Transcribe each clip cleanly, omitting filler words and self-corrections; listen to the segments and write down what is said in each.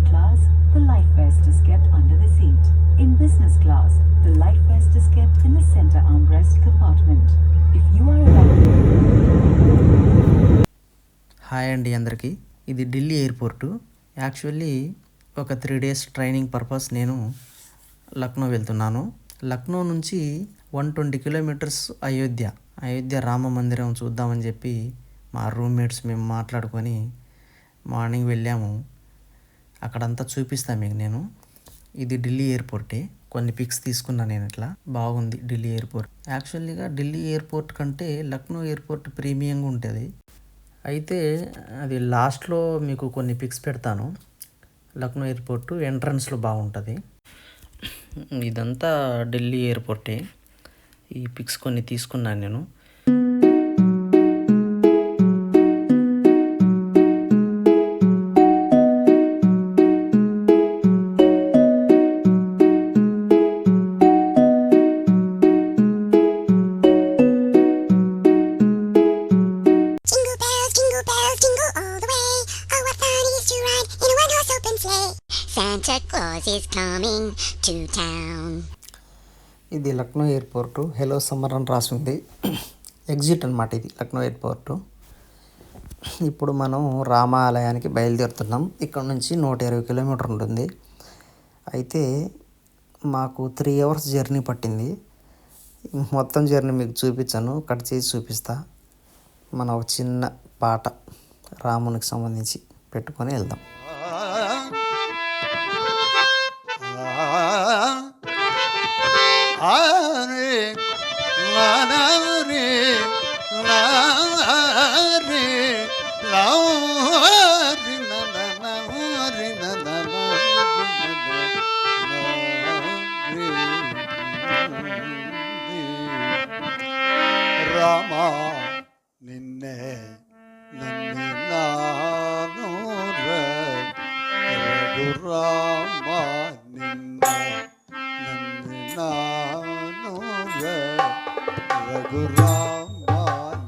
class, the life vest is kept under the seat. In business class, the life vest is kept in the center armrest compartment. If you are hi అండి అందరికీ. ఇది Delhi airport. Actually ఒక 3 days training purpose నేను లక్నో వెళ్తున్నాను. లక్నో నుంచి 120 kilometres Ayodhya Rama మందిరం చూద్దామని చెప్పి మా రూమ్మేట్స్ మేము మాట్లాడుకొని మార్నింగ్ వెళ్ళాము. అక్కడంతా చూపిస్తాను మీకు నేను. ఇది ఢిల్లీ ఎయిర్పోర్టే. కొన్ని పిక్స్ తీసుకున్నా నేను. ఇట్లా బాగుంది ఢిల్లీ ఎయిర్పోర్ట్. యాక్చువల్లీగా ఢిల్లీ ఎయిర్పోర్ట్ కంటే లక్నో ఎయిర్పోర్ట్ ప్రీమియంగా ఉంటుంది. అయితే అది లాస్ట్లో మీకు కొన్ని పిక్స్ పెడతాను. లక్నో ఎయిర్పోర్టు ఎంట్రన్స్లో బాగుంటుంది. ఇదంతా ఢిల్లీ ఎయిర్పోర్టే. ఈ పిక్స్ కొన్ని తీసుకున్నాను నేను. Santa Claus is coming to town. ఇది లక్నో ఎయిర్పోర్టు. హెలో సమ్మర్ అని రాసింది. ఎగ్జిట్ అనమాట ఇది లక్నో ఎయిర్పోర్టు. ఇప్పుడు మనం రామాలయానికి బయలుదేరుతున్నాం. ఇక్కడ నుంచి 120 కిలోమీటర్ ఉంటుంది. అయితే మాకు 3 hours జర్నీ పట్టింది. మొత్తం జర్నీ మీకు చూపించాను, కట్ చేసి చూపిస్తా. మనం ఒక చిన్న పాట రామునికి సంబంధించి పెట్టుకొని వెళ్దాం. రామా నిన్నే నన్ను నాను రఘురామా నిన్నే నన్ను నాను రఘురామా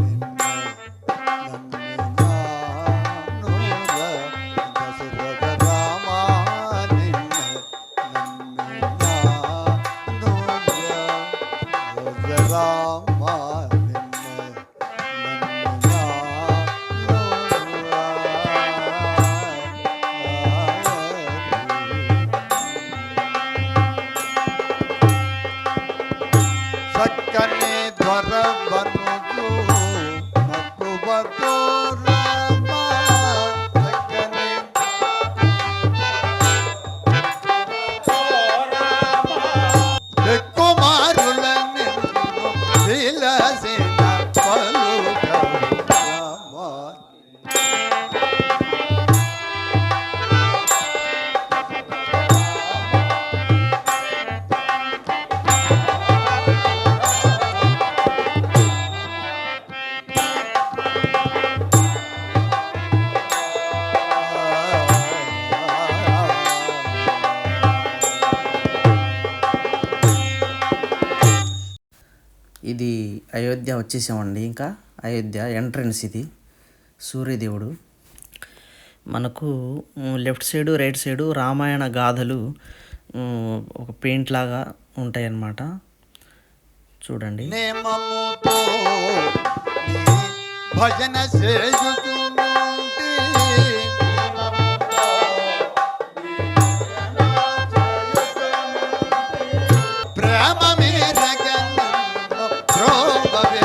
నిన్నే నన్ను నాను దశరథ రామా నిన్నే నన్ను నాను రామా సక్కని ధ్వర బనుజు మక్కువతో రామ సక్కని కుమారుల నిన్ను విలసిన పలుకవు రామ. ఇది అయోధ్య వచ్చేసామండి. ఇంకా అయోధ్య ఎంట్రన్స్ ఇది. సూర్యదేవుడు. మనకు left side right side Ramayana గాథలు ఒక పెయింట్ లాగా ఉంటాయి అన్నమాట. చూడండి. నేమముతో నీ భజన చేయుచుంటి ప్రేమ మీరగను ద్రోవవే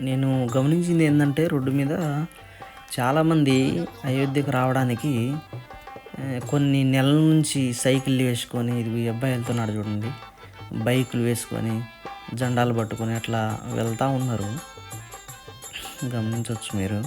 నేను గమనించింది ఏంటంటే రోడ్డు మీద చాలామంది అయోధ్యకు రావడానికి కొన్ని నెలల నుంచి సైకిళ్ళు వేసుకొని, ఇది ఈ అబ్బాయి వెళ్తున్నాడు చూడండి, బైకులు వేసుకొని జెండాలు పట్టుకొని అట్లా వెళ్తూ ఉన్నారు. గమనించవచ్చు మీరు.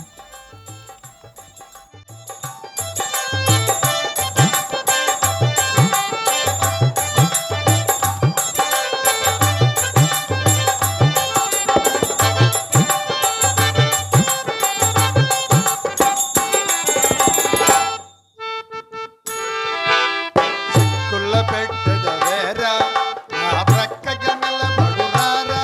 పెట్టద వేరా నా ప్రక్క గనల బడురారా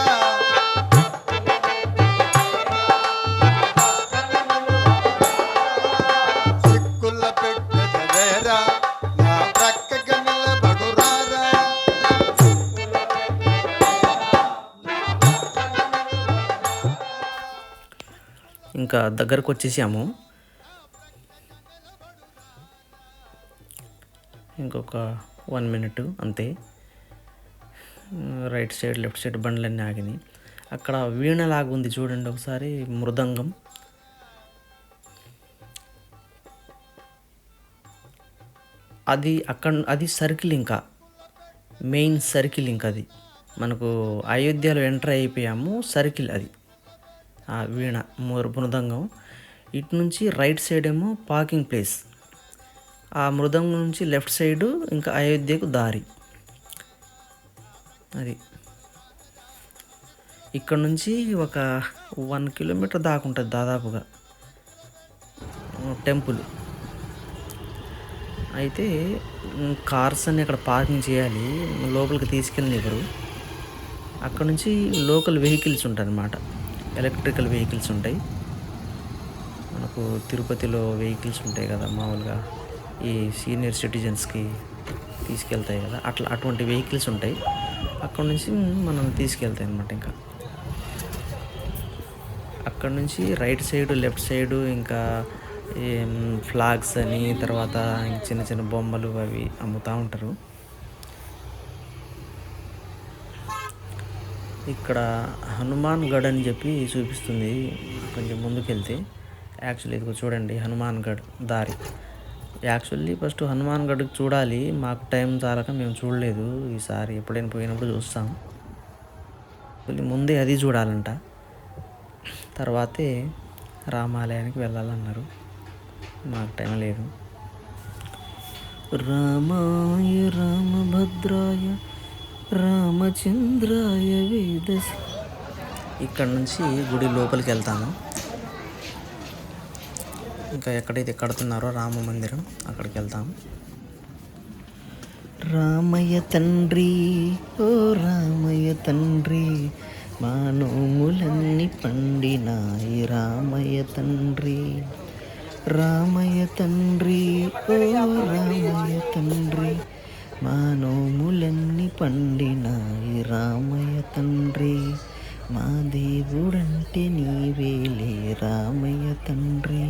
ఇంకా దగ్గరకు వచ్చేసాము. ఇంకొక 1 minute అంతే. రైట్ సైడ్ లెఫ్ట్ సైడ్ బండ్లన్నీ ఆగినాయి. అక్కడ వీణలాగా ఉంది చూడండి ఒకసారి, మృదంగం. అది సర్కిల్, ఇంకా మెయిన్ సర్కిల్. ఇంకా అది మనకు అయోధ్యలో ఎంటర్ అయిపోయాము, సర్కిల్ అది ఆ వీణ మృదంగం. ఇటు నుంచి రైట్ సైడ్ ఏమో పార్కింగ్ ప్లేస్, ఆ మృదంగం నుంచి లెఫ్ట్ సైడు ఇంకా అయోధ్యకు దారి. అది ఇక్కడ నుంచి ఒక 1 kilometer దాకా ఉంటుంది దాదాపుగా టెంపుల్. అయితే కార్స్ అన్నీ అక్కడ పార్కింగ్ చేయాలి, లోపలికి తీసుకెళ్ళనివ్వరు. అక్కడ నుంచి లోకల్ వెహికల్స్ ఉంటాయి అన్నమాట, ఎలక్ట్రికల్ వెహికల్స్ ఉంటాయి. మనకు తిరుపతిలో వెహికల్స్ ఉంటాయి కదా మామూలుగా, ఈ సీనియర్ సిటిజన్స్కి తీసుకెళ్తాయి కదా, అటువంటి వెహికల్స్ ఉంటాయి. అక్కడ నుంచి మనం తీసుకెళ్తాయి అన్నమాట. ఇంకా అక్కడ నుంచి రైట్ సైడు లెఫ్ట్ సైడు ఇంకా ఫ్లాగ్స్ అని, తర్వాత చిన్న చిన్న బొమ్మలు అవి అమ్ముతూ ఉంటారు. ఇక్కడ హనుమాన్ గఢ్ అని చెప్పి చూపిస్తుంది కొంచెం ముందుకెళ్తే. యాక్చువల్లీ ఇదిగో చూడండి హనుమాన్ గఢ్ దారి. యాక్చువల్లీ ఫస్ట్ హనుమాన్ గఢ్కి చూడాలి, మాకు టైం చాలక మేము చూడలేదు. ఈసారి ఎప్పుడైనా పోయినప్పుడు చూస్తాం. ముందే అది చూడాలంట, తర్వాతే రామాలయానికి వెళ్ళాలన్నారు. మాకు టైం లేదు. రామాయ రామభద్రాయ రామచంద్రాయ వేదసి. ఇక్కడ నుంచి గుడి లోపలికి వెళ్తాము. ఇంకా ఎక్కడైతే కడుతున్నారో రామ మందిరం అక్కడికి వెళ్తాం. రామయ్య తండ్రి, ఓ రామయ్య తండ్రి, మా నోములన్నీ పండినాయి రామయ్య తండ్రి. రామయ్య తండ్రి, ఓ రామయ్య తండ్రి, మా నోములన్నీ పండినాయి రామయ్య తండ్రి. మా దేవుడంటే నీవేలే రామయ్య తండ్రి.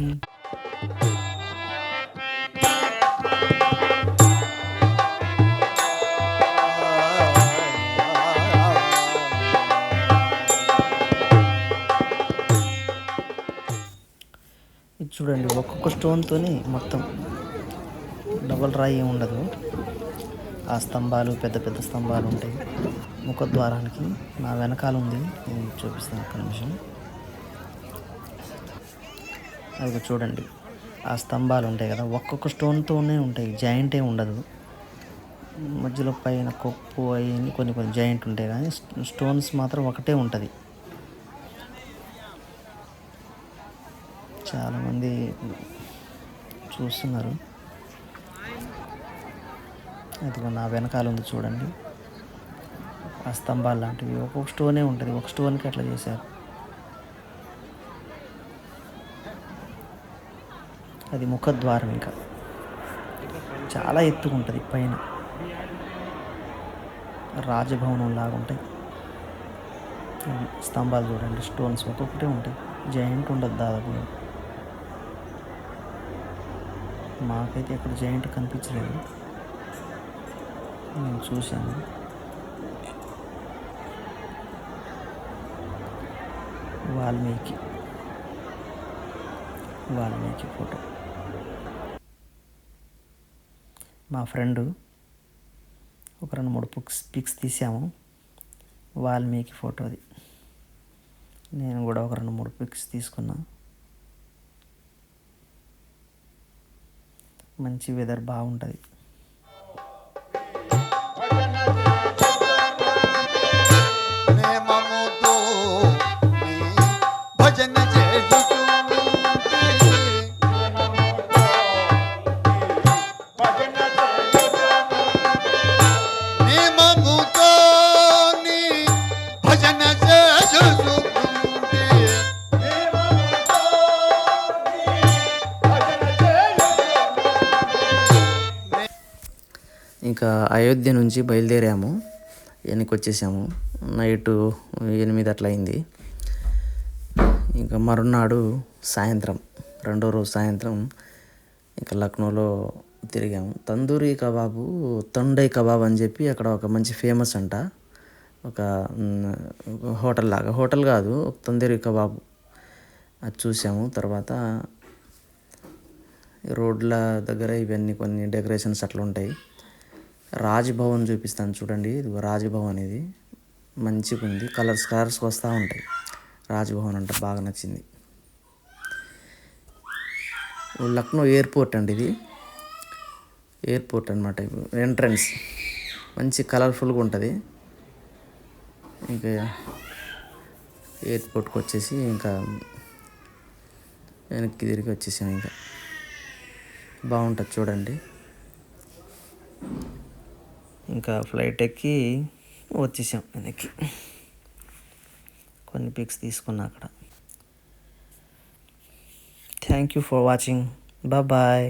ఇది చూడండి, ఒక్కొక్క స్టోన్తోనే మొత్తం, డబల్ రాయి ఏమి ఉండదు. ఆ స్తంభాలు పెద్ద పెద్ద స్తంభాలు ఉంటాయి ముఖద్వారానికి. నా వెనకాల ఉంది, నేను చూపిస్తాను ఒక్క నిమిషం. అది చూడండి, ఆ స్తంభాలు ఉంటాయి కదా, ఒక్కొక్క స్టోన్తోనే ఉంటాయి, జాయింట్ ఏమి ఉండదు. మధ్యలో పైన కొప్పు అవి కొన్ని కొన్ని జాయింట్ ఉంటాయి, కానీ స్టోన్స్ మాత్రం ఒకటే ఉంటుంది. చాలామంది చూస్తున్నారు. అది నా వెనకాల ఉంది చూడండి, ఆ స్తంభాలు లాంటివి. ఒక్కొక్క స్టోనే ఉంటుంది, ఒక స్టోన్కి అట్లా చేశారు. అది ముఖద్వారం. ఇంకా చాలా ఎత్తుగా ఉంటుంది, పైన రాజభవనం లాగా ఉంటాయి. స్తంభాలు చూడండి, స్టోన్స్ ఒక్కొక్కటే ఉంటాయి, జాయింట్ ఉండదు దాదాపు. మాకైతే ఎక్కడ జాయింట్ కనిపించలేదు, నేను చూశాను. వాల్మీకి ఫోటో. మా ఫ్రెండు ఒక 2-3 పిక్స్ తీసాము. వాల్మీకి ఫోటో అది. నేను కూడా ఒక 2-3 పిక్స్ తీసుకున్నా. మంచి వెదర్ బాగుంటుంది. ప్రేమముతో నీ భజన చేయుచుంటి. ప్రేమముతో నీ భజన చేయుచుంటి. ఇంకా అయోధ్య నుంచి బయలుదేరాము, వెనక్కి వచ్చేసాము. నైటు 8 అట్లా అయింది. ఇంకా మరునాడు సాయంత్రం, రెండో రోజు సాయంత్రం ఇంకా లక్నోలో తిరిగాము. తందూరి కబాబు, తొండై కబాబ్ అని చెప్పి అక్కడ ఒక మంచి ఫేమస్ అంట. ఒక హోటల్ లాగా, హోటల్ కాదు, తందూరి కబాబు అది చూసాము. తర్వాత రోడ్ల దగ్గర ఇవన్నీ కొన్ని డెకరేషన్స్ అట్లా ఉంటాయి. రాజ్భవన్ చూపిస్తాను చూడండి. ఇది రాజ్భవన్, ఇది మంచిగా ఉంది, కలర్స్ వస్తూ ఉంటాయి. రాజ్భవన్ అంటే బాగా నచ్చింది. లక్నో ఎయిర్పోర్ట్ అండి, ఇది ఎయిర్పోర్ట్ అనమాట. ఎంట్రన్స్ మంచి కలర్ఫుల్గా ఉంటుంది. ఇంకా ఎయిర్పోర్ట్కి వచ్చేసి ఇంకా వెనక్కి తిరిగి వచ్చేసాం. ఇంకా బాగుంటుంది చూడండి. ఇంకా ఫ్లైట్ ఎక్కి వచ్చేసాం వెనక్కి. కొన్ని పిక్స్ తీసుకున్నా అక్కడ. Thank you for watching. Bye.